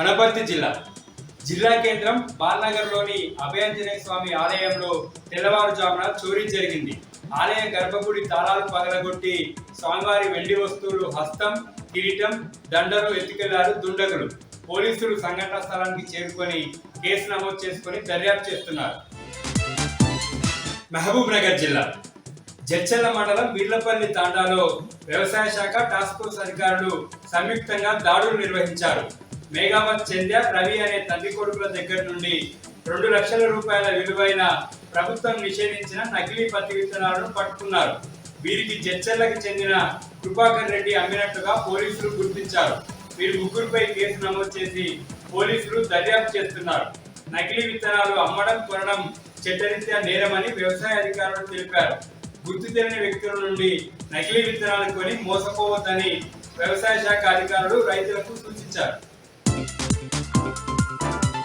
వనపర్తి జిల్లా కేంద్రం బాలనగర్లోని అభయాంజనేయ స్వామి ఆలయంలో తెల్లవారుజామున చోరీ జరిగింది. ఆలయ గర్భగుడి తాళాలు పగలగొట్టి స్వామివారి వెండి వస్తువులు, హస్తం, కిరీటం, దండలు ఎత్తుకెళ్లారు దుండగులు. పోలీసులు సంఘటనా స్థలానికి చేరుకొని కేసు నమోదు చేసుకుని దర్యాప్తు చేస్తున్నారు. మహబూబ్ నగర్ జిల్లా జడ్చర్ల మండలం వీర్లపల్లి తాండాలో వ్యవసాయ శాఖ టాస్క్ ఫోర్స్ అధికారులు సంయుక్తంగా దాడులు నిర్వహించారు. మేఘావత్ చెంద్య, రవి అనే తండ్రి కొడుకుల దగ్గర నుండి 2 లక్షల రూపాయల విలువైన ప్రభుత్వం నిషేధించిన నకిలీ పత్తి విత్తనాలను పట్టుకున్నారు. వీరికి జడ్చర్లకు చెందిన కృపాకర్ రెడ్డి అమ్మినట్టుగా పోలీసులు గుర్తించారు. వీరి ముగ్గురుపై కేసు నమోదు చేసి పోలీసులు దర్యాప్తు చేస్తున్నారు. నకిలీ విత్తనాలు అమ్మడం, కొనడం చట్టరీత్యా నేరమని వ్యవసాయ అధికారులు తెలిపారు. గుర్తు తెలియని వ్యక్తుల నుండి నకిలీ విత్తనాలు కొని మోసపోవద్దని వ్యవసాయ శాఖ అధికారులు రైతులకు సూచించారు.